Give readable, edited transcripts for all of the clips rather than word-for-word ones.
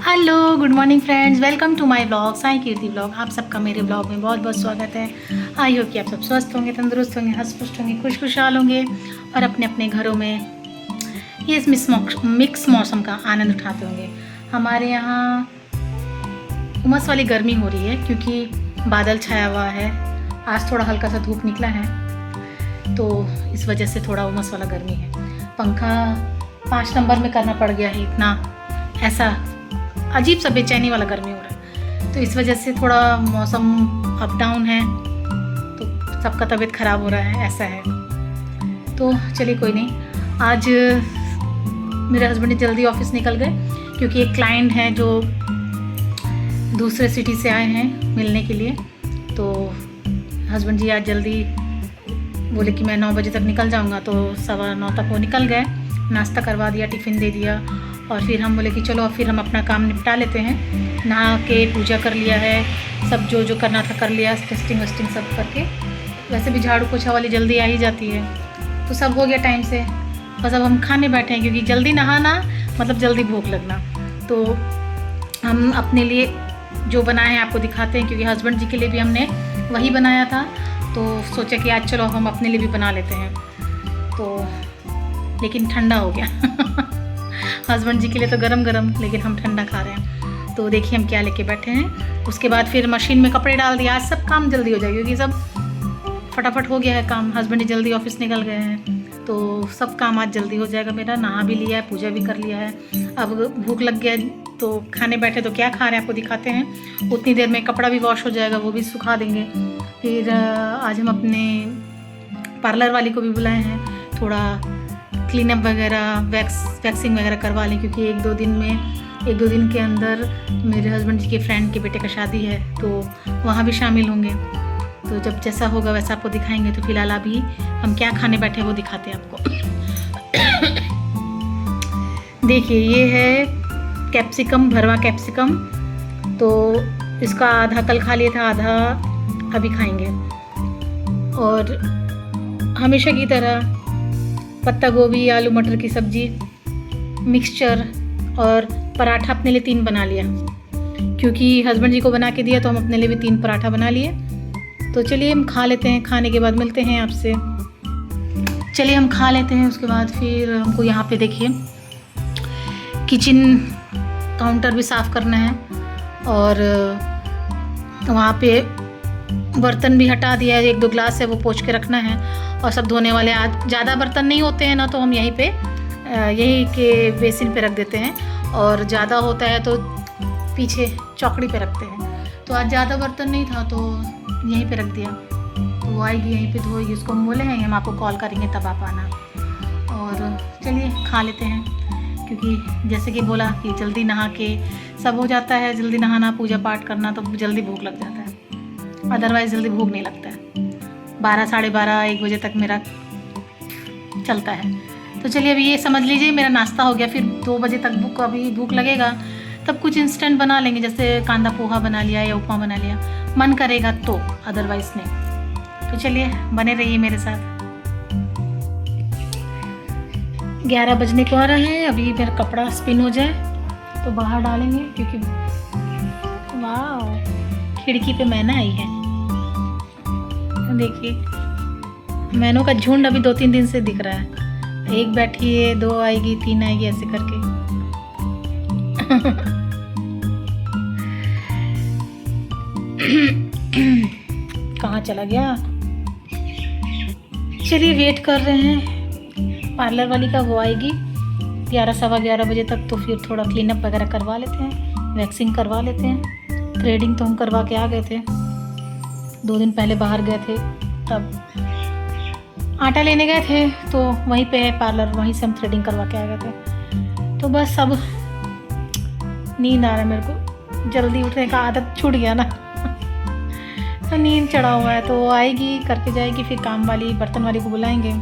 Hello good morning friends, welcome to my blog Sai Kirti blog. आप सबका मेरे ब्लॉग में बहुत बहुत स्वागत है। आई होप कि आप सब स्वस्थ होंगे, तंदुरुस्त होंगे, हंस-पुष्ट होंगे, खुशखुशाल होंगे और अपने अपने घरों में ये इस मिक्स मौसम का आनंद उठाते होंगे। हमारे यहाँ उमस वाली गर्मी हो रही है क्योंकि बादल छाया हुआ है। आज थोड़ा हल्का सा धूप निकला है तो इस वजह से थोड़ा उमस वाला गर्मी है। पंखा 5 नंबर में करना पड़ गया है, इतना ऐसा अजीब सा बेचैनी वाला गर्मी हो रहा है। तो इस वजह से थोड़ा मौसम अप डाउन है तो सबका तबीयत ख़राब हो रहा है, ऐसा है। तो चलिए कोई नहीं। आज मेरे हस्बैंड जल्दी ऑफिस निकल गए क्योंकि एक क्लाइंट है जो दूसरे सिटी से आए हैं मिलने के लिए। तो हस्बैंड जी आज जल्दी बोले कि मैं 9 बजे तक निकल जाऊंगा, तो 9:15 तक वो निकल गए। नाश्ता करवा दिया, टिफ़िन दे दिया और फिर हम बोले कि चलो अब फिर हम अपना काम निपटा लेते हैं। नहा के पूजा कर लिया है, सब जो करना था कर लिया, टेस्टिंग वेस्टिंग सब करके। वैसे भी झाड़ू पोछा वाली जल्दी आ ही जाती है तो सब हो गया टाइम से। बस अब हम खाने बैठे हैं क्योंकि जल्दी नहाना मतलब जल्दी भूख लगना। तो हम अपने लिए जो बनाए हैं आपको दिखाते हैं क्योंकि हस्बैंड जी के लिए भी हमने वही बनाया था। तो सोचा कि आज चलो हम अपने लिए भी बना लेते हैं। तो लेकिन ठंडा हो गया हस्बैंड जी के लिए तो गरम गरम, लेकिन हम ठंडा खा रहे हैं। तो देखिए हम क्या लेके बैठे हैं। उसके बाद फिर मशीन में कपड़े डाल दिए। आज सब काम जल्दी हो जाएगा क्योंकि सब फटाफट हो गया है काम। हस्बैंड जी जल्दी ऑफिस निकल गए हैं तो सब काम आज जल्दी हो जाएगा मेरा। नहा भी लिया है, पूजा भी कर लिया है। अब भूख लग गया तो खाने बैठे तो क्या खा रहे हैं आपको दिखाते हैं। उतनी देर में कपड़ा भी वॉश हो जाएगा, वो भी सुखा देंगे। फिर आज हम अपने पार्लर वाली को भी बुलाए हैं, थोड़ा क्लीनअप वगैरह वैक्सिंग वगैरह करवा लें क्योंकि एक दो दिन के अंदर मेरे हस्बैंड जी के फ्रेंड के बेटे का शादी है तो वहाँ भी शामिल होंगे। तो जब जैसा होगा वैसा आपको दिखाएंगे। तो फिलहाल अभी हम क्या खाने बैठे वो दिखाते हैं आपको। देखिए ये है कैप्सिकम, भरवा कैप्सिकम। तो इसका आधा कल खा लिया था, आधा अभी खाएंगे। और हमेशा की तरह पत्ता गोभी, आलू मटर की सब्जी, मिक्सचर और पराठा अपने लिए 3 बना लिया क्योंकि हस्बैंड जी को बना के दिया तो हम अपने लिए भी 3 पराठा बना लिए। तो चलिए हम खा लेते हैं, खाने के बाद मिलते हैं आपसे। चलिए हम खा लेते हैं, उसके बाद फिर हमको यहाँ पे देखिए किचन काउंटर भी साफ़ करना है और वहाँ पे बर्तन भी हटा दिया है। 1-2 ग्लास है वो पोंछ के रखना है और सब धोने वाले। आज ज़्यादा बर्तन नहीं होते हैं ना तो हम यहीं के बेसिन पे रख देते हैं और ज़्यादा होता है तो पीछे चौकड़ी पे रखते हैं। तो आज ज़्यादा बर्तन नहीं था तो यहीं पे रख दिया। तो वो आएगी यहीं पे धोएगी। उसको हम बोले हैं हम आपको कॉल करेंगे तब आप आना। और चलिए खा लेते हैं क्योंकि जैसे कि बोला कि जल्दी नहा के सब हो जाता है। जल्दी नहाना, पूजा पाठ करना तो जल्दी भूख लग जाता है, अदरवाइज़ जल्दी भूख नहीं लगता है। 12, साढ़े 12, 1 बजे तक मेरा चलता है। तो चलिए अभी ये समझ लीजिए मेरा नाश्ता हो गया। फिर 2 बजे तक अभी भूख लगेगा तब कुछ इंस्टेंट बना लेंगे, जैसे कांदा पोहा बना लिया या उपमा बना लिया, मन करेगा तो, अदरवाइज़ नहीं। तो चलिए बने रहिए मेरे साथ। 11 बजने को आ रहे हैं। अभी मेरा कपड़ा स्पिन हो जाए तो बाहर डालेंगे क्योंकि वाह खिड़की पे मैना आई है। देखिए मैनों का झुंड अभी 2-3 दिन से दिख रहा है। एक बैठी है, 2 आएगी, 3 आएगी, ऐसे करके कहाँ चला गया। चलिए वेट कर रहे हैं पार्लर वाली का, वो आएगी 11, सवा 11 बजे तक। तो फिर थोड़ा क्लीनअप वगैरह करवा लेते हैं, वैक्सिंग करवा लेते हैं। थ्रेडिंग तो हम करवा के आ गए थे, 2 दिन पहले बाहर गए थे तब आटा लेने गए थे तो वहीं पे है पार्लर, वहीं से हम थ्रेडिंग करवा के आ गए थे। तो बस अब नींद आ रहा है मेरे को, जल्दी उठने का आदत छूट गया ना तो नींद चढ़ा हुआ है। तो आएगी करके जाएगी, फिर काम वाली बर्तन वाली को बुलाएंगे।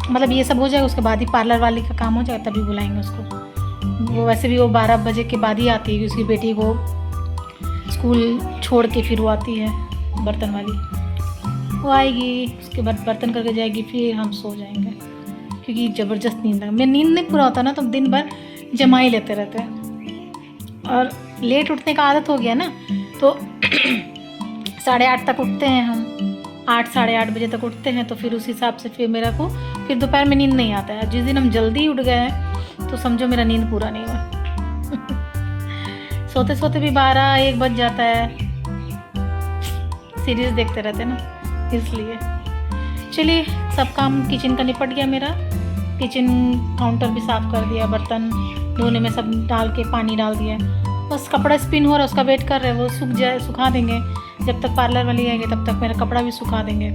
मतलब ये सब हो जाएगा उसके बाद ही पार्लर वाली का काम हो जाएगा, तभी बुलाएंगे उसको। वो वैसे भी वो 12 बजे के बाद ही आती है, उसकी बेटी को स्कूल छोड़ के फिर वो आती है बर्तन वाली। वो आएगी, उसके बाद बर्तन करके जाएगी, फिर हम सो जाएंगे क्योंकि ज़बरदस्त नींद लगा। मेरी नींद नहीं पूरा होता ना तो दिन भर जमा ही लेते रहते हैं। और लेट उठने का आदत हो गया ना, तो 8:30 तक उठते हैं हम, 8 साढ़े 8 बजे तक उठते हैं। तो फिर उस हिसाब से फिर मेरा को फिर दोपहर में नींद नहीं आता है। जिस दिन हम जल्दी उठ गए हैं तो समझो मेरा नींद पूरा नहीं हुआ। सोते सोते भी 12-1 बज जाता है, सीरीज देखते रहते ना, इसलिए। चलिए, सब काम किचन का निपट गया मेरा। किचन काउंटर भी साफ़ कर दिया, बर्तन धोने में सब डाल के पानी डाल दिया। बस कपड़ा स्पिन हो रहा है, उसका वेट कर रहे हैं, वो सूख जाए, सुखा देंगे। जब तक पार्लर वाली आएंगे तब तक मेरा कपड़ा भी सुखा देंगे।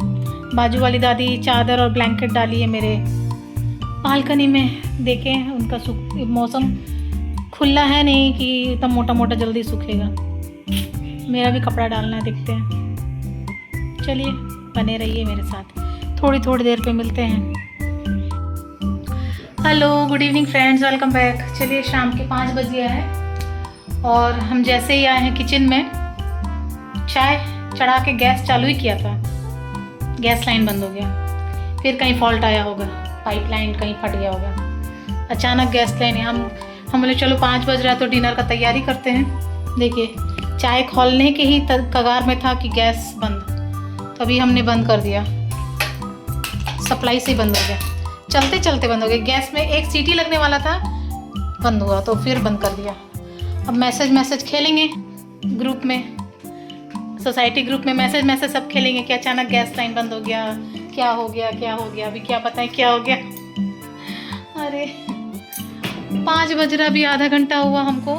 बाजू वाली दादी चादर और ब्लैंकेट डाली है मेरे बालकनी में, देखें उनका मौसम खुला है नहीं कि इतना मोटा मोटा जल्दी सूखेगा। मेरा भी कपड़ा डालना है, देखते हैं। चलिए, बने रहिए मेरे साथ, थोड़ी थोड़ी देर पे मिलते हैं। Hello, good evening friends, welcome back. चलिए, शाम के 5 बज गया है और हम जैसे ही आए हैं किचन में, चाय चढ़ा के गैस चालू ही किया था, गैस लाइन बंद हो गया। फिर कहीं फॉल्ट आया होगा, पाइपलाइन कहीं फट गया होगा। अचानक गैस लाइन, हम बोले चलो 5 बज रहा है तो डिनर का तैयारी करते हैं। देखिए, चाय खोलने के ही कगार में था कि गैस बंद, तभी हमने बंद कर दिया, सप्लाई से ही बंद हो गया, चलते चलते बंद हो गया। गैस में एक सीटी लगने वाला था, बंद हुआ, तो फिर बंद कर दिया। अब मैसेज खेलेंगे ग्रुप में, सोसाइटी ग्रुप में मैसेज सब खेलेंगे कि अचानक गैस लाइन बंद हो गया, क्या हो गया, अभी क्या पता है क्या हो गया। अरे 5 बज रहा, अभी आधा घंटा हुआ हमको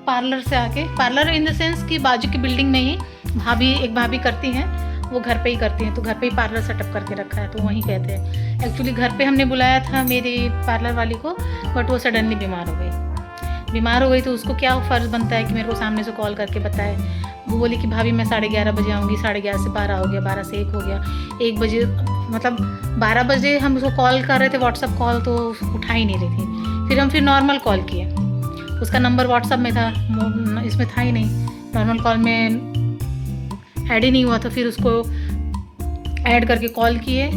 पार्लर से आके। पार्लर इन द सेंस कि बाजू की बिल्डिंग में ही एक भाभी करती हैं, वो घर पे ही करती हैं, तो घर पे ही पार्लर सेटअप करके रखा है, तो वहीं कहते हैं। एक्चुअली घर पे हमने बुलाया था मेरी पार्लर वाली को, बट वो सडनली बीमार हो गई, तो उसको क्या फ़र्ज़ बनता है कि मेरे को सामने से कॉल करके बताए। वो बोली कि भाभी मैं 11:30 बजे आऊँगी, 11:30 से 12 हो गया, 12 से 1 हो गया, 1 बजे, मतलब 12 बजे हम उसको कॉल कर रहे थे, व्हाट्सअप कॉल, तो उठा ही नहीं रही थी। फिर हम नॉर्मल कॉल किए, उसका नंबर व्हाट्सअप में था, इसमें था ही नहीं, नॉर्मल कॉल में ऐड ही नहीं हुआ था। फिर उसको ऐड करके कॉल किए,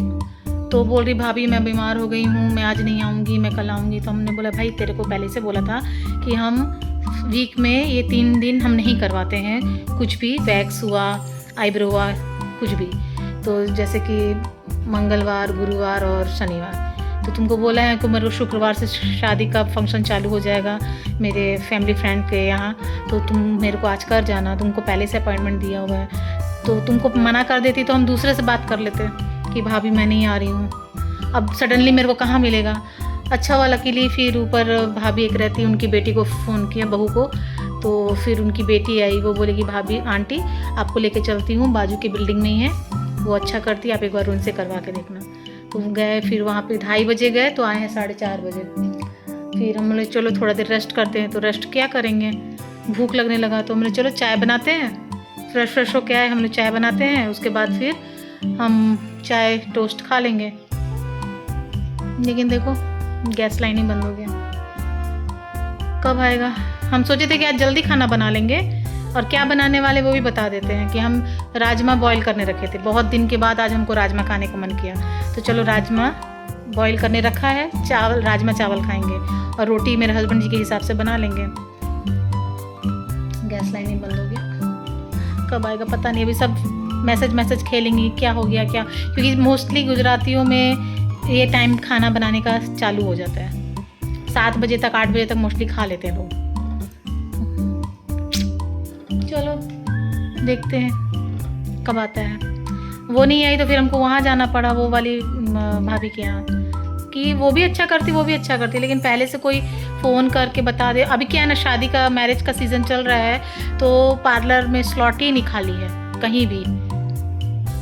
तो बोल रही भाभी मैं बीमार हो गई हूँ, मैं आज नहीं आऊँगी, मैं कल आऊँगी। तो हमने बोला भाई तेरे को पहले से बोला था कि हम वीक में ये 3 दिन हम नहीं करवाते हैं कुछ भी, वैक्स हुआ, आईब्रो हुआ, कुछ भी, तो जैसे कि मंगलवार, गुरुवार और शनिवार। तो तुमको बोला है कि मेरे शुक्रवार से शादी का फंक्शन चालू हो जाएगा मेरे फैमिली फ्रेंड के यहाँ, तो तुम मेरे को आज कर जाना, तुमको पहले से अपॉइंटमेंट दिया हुआ है। तो तुमको मना कर देती तो हम दूसरे से बात कर लेते कि भाभी मैं नहीं आ रही हूँ। अब सडनली मेरे को कहाँ मिलेगा। अच्छा हुआ लकीली, फिर ऊपर भाभी एक रहती, उनकी बेटी को फ़ोन किया, बहू को, तो फिर उनकी बेटी आई, वो बोले कि भाभी आंटी आपको लेके चलती हूँ, बाजू की बिल्डिंग में ही है, वो अच्छा करती है, आप एक बार उनसे करवा के देखना। तो गए, फिर वहाँ पे 2:30 बजे गए, तो आए हैं 4:30 बजे। फिर हम बोले चलो थोड़ा देर रेस्ट करते हैं, तो रेस्ट क्या करेंगे, भूख लगने लगा, तो हमने चलो चाय बनाते हैं, फ्रेश हो के आए, हम लोग चाय बनाते हैं, उसके बाद फिर हम चाय टोस्ट खा लेंगे। लेकिन देखो गैस लाइन ही बंद हो गया, कब आएगा। हम सोचे थे कि आज जल्दी खाना बना लेंगे, और क्या बनाने वाले वो भी बता देते हैं कि हम राजमा बॉईल करने रखे थे, बहुत दिन के बाद आज हमको राजमा खाने का मन किया, तो चलो राजमा बॉईल करने रखा है, राजमा चावल खाएंगे, और रोटी मेरे हस्बैंड जी के हिसाब से बना लेंगे। गैस लाइन ही बंद हो गया, कब आएगा पता नहीं। अभी सब मैसेज खेलेंगी क्या हो गया क्या, क्योंकि मोस्टली गुजरातियों में ये टाइम खाना बनाने का चालू हो जाता है, 7 बजे तक 8 बजे तक मोस्टली खा लेते हैं लोग। चलो देखते हैं कब आता है। वो नहीं आई तो फिर हमको वहाँ जाना पड़ा, वो वाली भाभी के यहाँ, कि वो भी अच्छा करती, लेकिन पहले से कोई फ़ोन करके बता दे। अभी क्या है ना, शादी का, मैरिज का सीज़न चल रहा है, तो पार्लर में स्लॉट ही नहीं खाली है कहीं भी,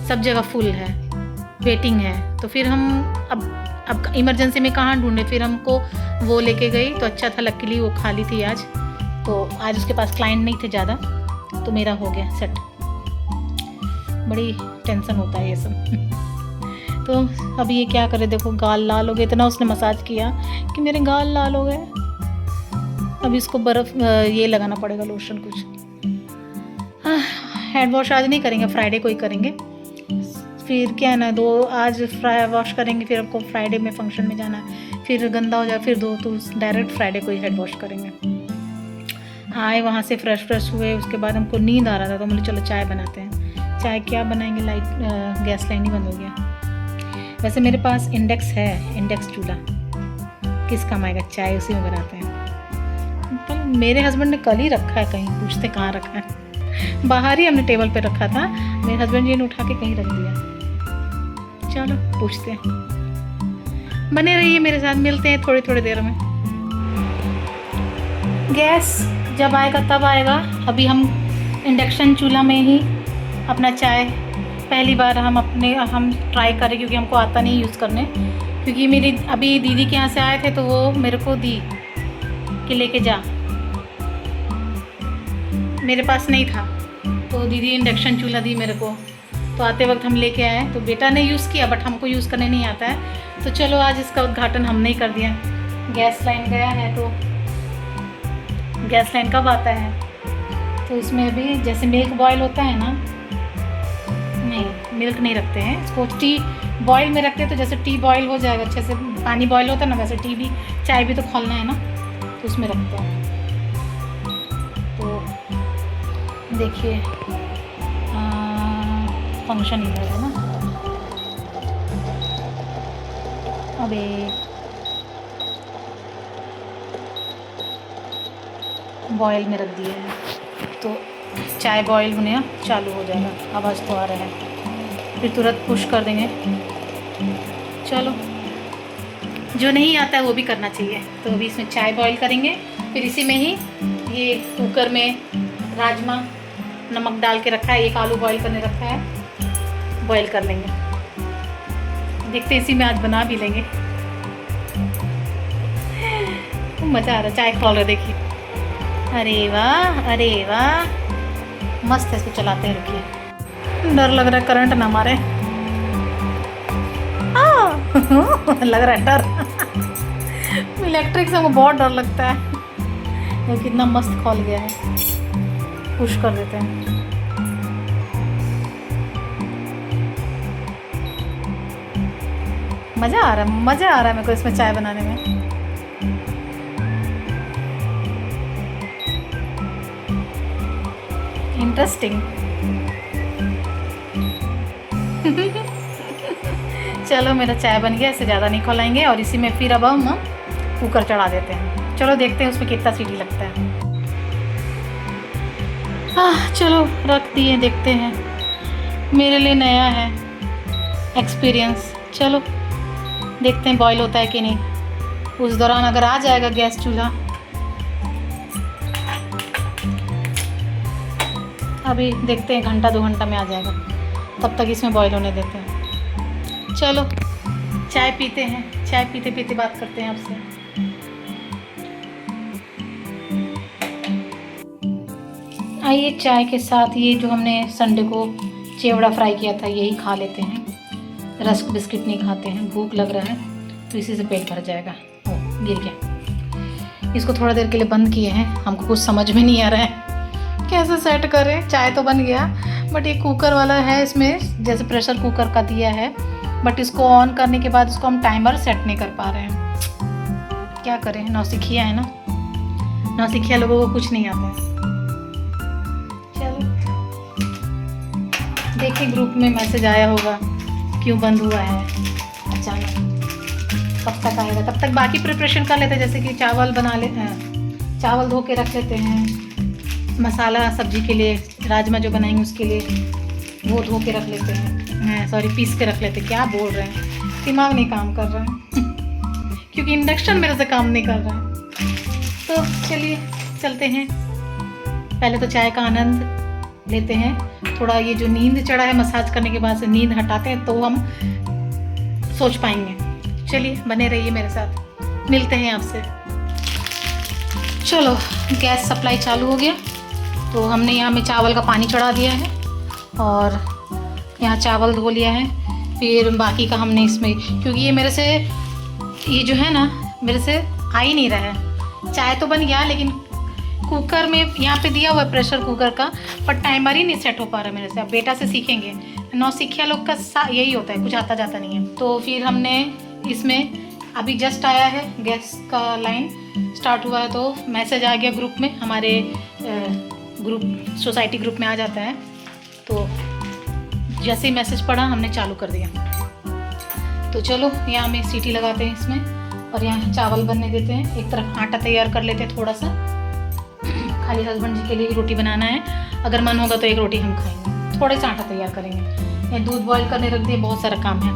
सब जगह फुल है, वेटिंग है। तो फिर हम अब इमरजेंसी में कहाँ ढूंढे, फिर हमको वो लेके गई, तो अच्छा था, लकीली वो खाली थी आज, तो आज उसके पास क्लाइंट नहीं थे ज़्यादा, तो मेरा हो गया सेट। बड़ी टेंशन होता है ये सब। तो अभी ये क्या करे, देखो गाल लाल हो गए, इतना उसने मसाज किया कि मेरे गाल लाल हो गए। अब इसको बर्फ़ ये लगाना पड़ेगा, लोशन कुछ। हेड वॉश आज नहीं करेंगे, फ्राइडे को ही करेंगे। फिर क्या है ना, आज वॉश करेंगे, फिर आपको फ्राइडे में फंक्शन में जाना है, फिर गंदा हो जाए, फिर तो डायरेक्ट फ्राइडे को ही हेड वॉश करेंगे। आए वहाँ से फ्रेश हुए, उसके बाद हमको नींद आ रहा था तो बोले चलो चाय बनाते हैं। चाय क्या बनाएंगे, लाइट गैस लाइन ही बंद हो गया। वैसे मेरे पास इंडेक्स है, इंडेक्स चूल्हा, किस काम आएगा, चाय उसी में बनाते हैं। तो मेरे हस्बैंड ने कल ही रखा है, कहीं पूछते कहाँ रखा है, बाहर ही हमने टेबल पे रखा था, मेरे हस्बैंड जी ने उठा के कहीं रख दिया। चलो पूछते हैं, बने रहिए मेरे साथ, मिलते हैं थोड़ी देर में। गैस जब आएगा तब आएगा। अभी हम इंडक्शन चूल्हा में ही अपना चाय पहली बार हम ट्राई करें, क्योंकि हमको आता नहीं यूज़ करने। क्योंकि मेरी अभी दीदी के यहाँ से आए थे तो वो मेरे को दी कि लेके जा, मेरे पास नहीं था तो दीदी इंडक्शन चूल्हा दी मेरे को, तो आते वक्त हम लेके आए। तो बेटा ने यूज़ किया बट हमको यूज़ करने नहीं आता है, तो चलो आज इसका उद्घाटन हमने ही कर दिया। गैस लाइन गया है तो गैस लाइन कब आता है, तो इसमें अभी जैसे मिल्क बॉयल होता है ना, नहीं मिल्क नहीं रखते हैं इसको, टी बॉयल में रखते हैं। तो जैसे टी बॉयल हो जाएगा अच्छे से, पानी बॉयल होता है ना, वैसे टी भी, चाय भी तो खोलना है ना, तो उसमें रखते हैं। तो देखिए फंक्शन इधर है ना, अबे बॉयल में रख दिया है तो चाय बॉयल होने चालू हो जाएगा, आवाज़ तो आ रहा है, फिर तुरंत पुश कर देंगे। चलो जो नहीं आता है वो भी करना चाहिए। तो अभी इसमें चाय बॉईल करेंगे, फिर इसी में ही ये कुकर में राजमा नमक डाल के रखा है, एक आलू बॉईल करने रखा है, बॉईल कर लेंगे। देखते हैं इसी में आज बना भी लेंगे। मज़ा आ रहा है, चाय खोल रहे देखिए, अरे वाह मस्त है। इसको चलाते हैं, रुकिए, डर लग रहा है करंट ना मारे। लग रहा है डर। इलेक्ट्रिक से हमको बहुत डर लगता है। तो कितना मस्त खोल गया है, पुश कर देते हैं। मज़ा आ रहा है मेरे को इसमें चाय बनाने में। इंटरेस्टिंग। चलो मेरा चाय बन गया, इससे ज़्यादा नहीं खोलाएंगे। और इसी में फिर अब हम कुकर चढ़ा देते हैं। चलो देखते हैं उसमें कितना सीटी लगता है। चलो रख दिए, देखते हैं, मेरे लिए नया है एक्सपीरियंस। चलो देखते हैं बॉईल होता है कि नहीं। उस दौरान अगर आ जाएगा गैस चूल्हा, अभी देखते हैं घंटा 2 घंटा में आ जाएगा, तब तक इसमें बॉईल होने देते हैं। चलो चाय पीते हैं, चाय पीते पीते बात करते हैं आपसे। आइए चाय के साथ ये जो हमने संडे को चिवड़ा फ्राई किया था यही खा लेते हैं। रस्क बिस्किट नहीं खाते हैं, भूख लग रहा है तो इसी से पेट भर जाएगा। ओ गिर गया। इसको थोड़ा देर के लिए बंद किए हैं, हमको कुछ समझ में नहीं आ रहा है कैसे सेट करें। चाय तो बन गया बट ये कुकर वाला है, इसमें जैसे प्रेशर कुकर का दिया है, बट इसको ऑन करने के बाद इसको हम टाइमर सेट नहीं कर पा रहे हैं। क्या करें, नौसिखिया है ना, नौसिखिया लोगों को कुछ नहीं आता है। चलो देखिए ग्रुप में मैसेज आया होगा क्यों बंद हुआ है अचानक, कब तक आएगा। तब तक बाकी प्रिपरेशन कर लेते हैं, जैसे कि चावल बना लेते हैं, चावल धो के रख लेते हैं, मसाला सब्जी के लिए राजमा जो बनाएंगे उसके लिए वो धो के रख लेते हैं, सॉरी पीस के रख लेते हैं। क्या बोल रहे हैं, दिमाग नहीं काम कर रहा है क्योंकि इंडक्शन मेरे से काम नहीं कर रहा है। तो चलिए चलते हैं, पहले तो चाय का आनंद लेते हैं। थोड़ा ये जो नींद चढ़ा है मसाज करने के बाद से नींद हटाते हैं तो हम सोच पाएंगे। चलिए बने रहिए मेरे साथ, मिलते हैं आपसे। चलो गैस सप्लाई चालू हो गया, तो हमने यहाँ में चावल का पानी चढ़ा दिया है और यहाँ चावल धो लिया है। फिर बाकी का हमने इसमें, क्योंकि ये मेरे से ये जो है ना मेरे से आ ही नहीं रहा है। चाय तो बन गया लेकिन कुकर में यहाँ पे दिया हुआ है प्रेशर कुकर का, पर टाइमर ही नहीं सेट हो पा रहा मेरे से। अब बेटा से सीखेंगे, नौसिखिया लोग का यही होता है, कुछ आता जाता नहीं है। तो फिर हमने इसमें अभी जस्ट आया है गैस का लाइन, स्टार्ट हुआ है तो मैसेज आ गया ग्रुप में, हमारे ग्रुप सोसाइटी ग्रुप में आ जाता है। तो जैसे ही मैसेज पढ़ा हमने चालू कर दिया। तो चलो यहाँ में सीटी लगाते हैं इसमें और यहाँ चावल बनने देते हैं। एक तरफ आटा तैयार कर लेते हैं थोड़ा सा, खाली हस्बैंड जी के लिए रोटी बनाना है। अगर मन होगा तो एक रोटी हम खाएंगे, थोड़ा सा आटा तैयार करेंगे। यहाँ दूध बॉईल करने रख दिए, बहुत सारा काम है।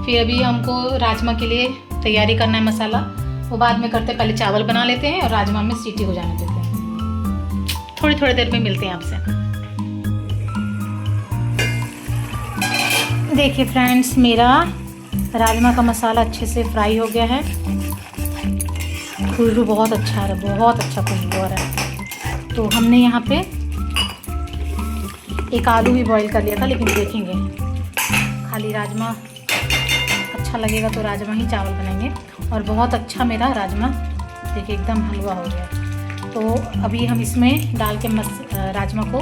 फिर अभी हमको राजमा के लिए तैयारी करना है, मसाला वो बाद में करते हैं। पहले चावल बना लेते हैं और राजमा में सीटी हो जाने देते हैं। थोड़ी थोड़ी देर में मिलते हैं आपसे। देखिए फ्रेंड्स, मेरा राजमा का मसाला अच्छे से फ्राई हो गया है। खुशबू बहुत अच्छा आ रहा है, बहुत अच्छा खुशबू आ रहा है। तो हमने यहाँ पे एक आलू भी बॉईल कर लिया था, लेकिन देखेंगे खाली राजमा अच्छा लगेगा तो राजमा ही चावल बनाएंगे। और बहुत अच्छा मेरा राजमा देखिए एकदम हलवा हो गया। तो अभी हम इसमें डाल के राजमा को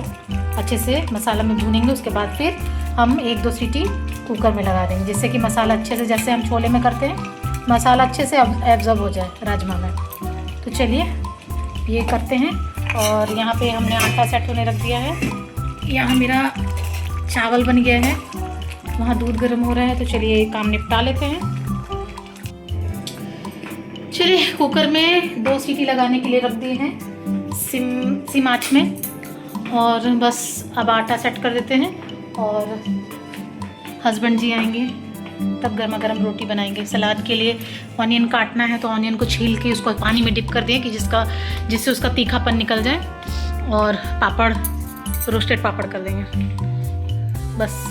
अच्छे से मसाला में भूनेंगे। उसके बाद फिर हम 1-2 सीटी कुकर में लगा देंगे, जिससे कि मसाला अच्छे से, जैसे हम छोले में करते हैं, मसाला अच्छे से एब्जॉर्ब हो जाए राजमा में। तो चलिए ये करते हैं। और यहाँ पे हमने आटा सेट होने रख दिया है। यहाँ मेरा चावल बन गया है, वहाँ दूध गर्म हो रहा है। तो चलिए ये काम निपटा लेते हैं। चलिए कुकर में 2 सीटी लगाने के लिए रख दिए हैं सिम आँच में। और बस अब आटा सेट कर देते हैं और हस्बैंड जी आएंगे तब गर्मा गर्म रोटी बनाएंगे। सलाद के लिए ऑनियन काटना है, तो ऑनियन को छील के उसको पानी में डिप कर दिए कि जिससे उसका तीखापन निकल जाए। और पापड़, रोस्टेड पापड़ कर देंगे। बस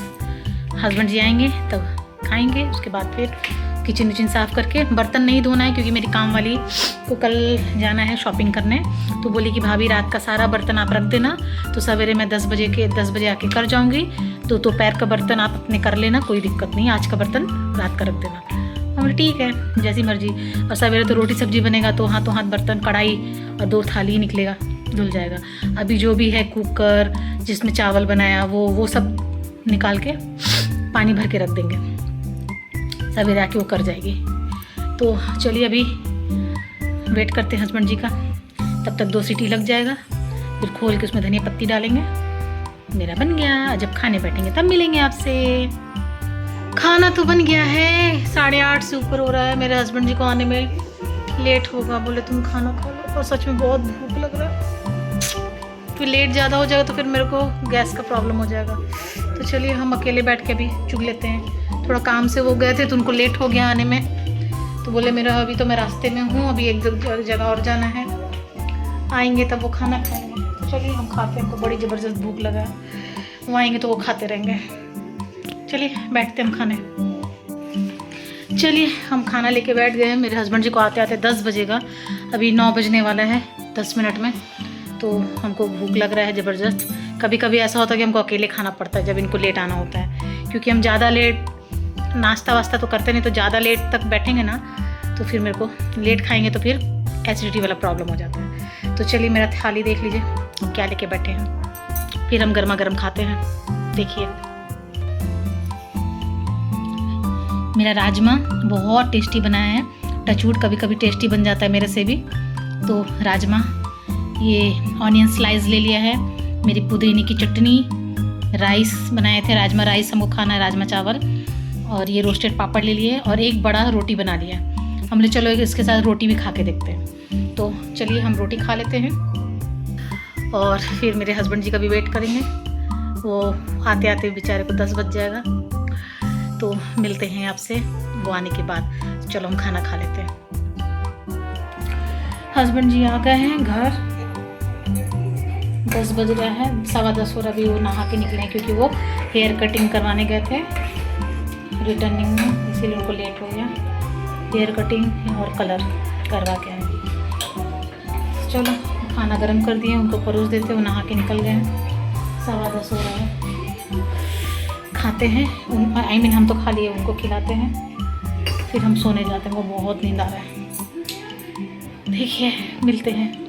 हस्बैंड जी आएंगे तब खाएंगे। उसके बाद फिर किचन विचन साफ़ करके, बर्तन नहीं धोना है क्योंकि मेरी काम वाली को कल जाना है शॉपिंग करने। तो बोली कि भाभी रात का सारा बर्तन आप रख देना, तो सवेरे मैं 10 बजे आके कर जाऊंगी। तो दोपहर का बर्तन आप अपने कर लेना, कोई दिक्कत नहीं, आज का बर्तन रात का रख देना। हमने ठीक है, जैसी मर्जी। और सवेरे तो रोटी सब्जी बनेगा तो हाथों हाथ बर्तन, कढ़ाई और 2 थाली ही निकलेगा, धुल जाएगा। अभी जो भी है कुकर जिसमें चावल बनाया वो सब निकाल के पानी भर के रख देंगे, सवेरे आके वो कर जाएगी। तो चलिए अभी वेट करते हैं हस्बैंड जी का। तब तक 2 सीटी लग जाएगा, फिर खोल के उसमें धनिया पत्ती डालेंगे। मेरा बन गया। जब खाने बैठेंगे तब मिलेंगे आपसे। खाना तो बन गया है, 8:30 से ऊपर हो रहा है। मेरे हस्बैंड जी को आने में लेट होगा, बोले तुम खाना खा लो। और सच में बहुत भूख लग रहा है, फिर लेट ज़्यादा हो जाएगा तो फिर मेरे को गैस का प्रॉब्लम हो जाएगा। तो चलिए हम अकेले बैठ के अभी चुग लेते हैं। थोड़ा काम से वो गए थे तो उनको लेट हो गया आने में। तो बोले मेरा अभी तो मैं रास्ते में हूँ, अभी एक जगह और जाना है, आएंगे तब वो खाना खाएंगे। तो चलिए हम खाते हैं, हमको बड़ी ज़बरदस्त भूख लगा है। वो आएंगे तो वो खाते रहेंगे। चलिए बैठते हैं हम खाने। चलिए हम खाना लेके बैठ गए हैं। मेरे हस्बैंड जी को आते आते 10 बजेगा, अभी 9 बजने वाला है 10 मिनट में। तो हमको भूख लग रहा है ज़बरदस्त। कभी कभी ऐसा होता है कि हमको अकेले खाना पड़ता है जब इनको लेट आना होता है, क्योंकि हम ज़्यादा लेट नाश्ता वास्ता तो करते नहीं, तो ज़्यादा लेट तक बैठेंगे ना तो फिर मेरे को लेट खाएंगे तो फिर एसिडिटी वाला प्रॉब्लम हो जाता है। तो चलिए मेरा थाली देख लीजिए हम क्या लेके बैठे हैं, फिर हम गर्मा गर्म खाते हैं। देखिए मेरा राजमा बहुत टेस्टी बनाया है। टचवुड कभी कभी टेस्टी बन जाता है मेरे से भी। तो राजमा, ये ऑनियन स्लाइस ले लिया है, मेरी पुदीने की चटनी, राइस बनाए थे, राजमा राइस हमको खाना है, राजमा चावल, और ये रोस्टेड पापड़ ले लिए और एक बड़ा रोटी बना लिया। हमने चलो इसके साथ रोटी भी खा के देखते हैं। तो चलिए हम रोटी खा लेते हैं और फिर मेरे हस्बैंड जी का भी वेट करेंगे। वो आते आते बेचारे को 10 बज जाएगा। तो मिलते हैं आपसे वो आने के बाद। चलो हम खाना खा लेते हैं। हस्बैंड जी आ गए हैं घर, 10 बज रहा है, 10:15 हो रहा। अभी वो नहा के निकले हैं क्योंकि वो हेयर कटिंग करवाने गए थे रिटर्निंग में, इसीलिए उनको लेट हो गया। हेयर कटिंग और कलर करवा के आए। चलो खाना गर्म कर दिए, उनको परोस देते, वो नहा के निकल गए हैं। 10:15 हो रहा है, खाते हैं। हम तो खा लिए, उनको खिलाते हैं, फिर हम सोने जाते हैं। वो बहुत नींद आ रहा है। देखिए मिलते हैं।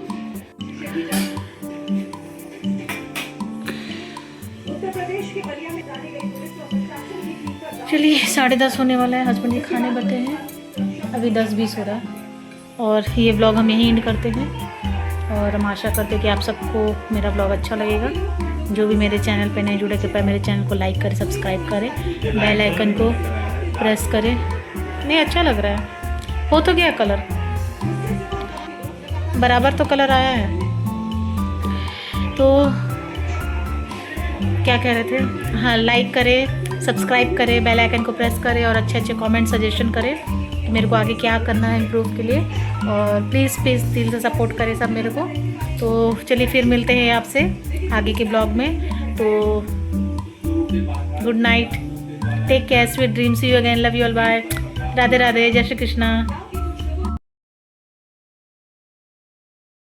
चलिए 10:30 होने वाला है, हस्बैंड जी खाने बैठे हैं। अभी 10:20 हो रहा है और ये ब्लॉग हम यहीं एंड करते हैं और हम आशा करते हैं कि आप सबको मेरा ब्लॉग अच्छा लगेगा। जो भी मेरे चैनल पे नए जुड़े कृपया मेरे चैनल को लाइक करें, सब्सक्राइब करें, बेल आइकन को प्रेस करें। नहीं अच्छा लग रहा है, हो तो गया कलर, बराबर तो कलर आया है। तो क्या कह रहे थे, हाँ लाइक करें, सब्सक्राइब करें, बेल आइकन को प्रेस करें और अच्छे अच्छे कमेंट सजेशन करें कि मेरे को आगे क्या करना है इम्प्रूव के लिए। और प्लीज़ दिल से सपोर्ट करें सब मेरे को। तो चलिए फिर मिलते हैं आपसे आगे के ब्लॉग में। तो good night, take care, sweet dreams, you again, love you all, bye, Radhe Radhe, जय श्री कृष्णा।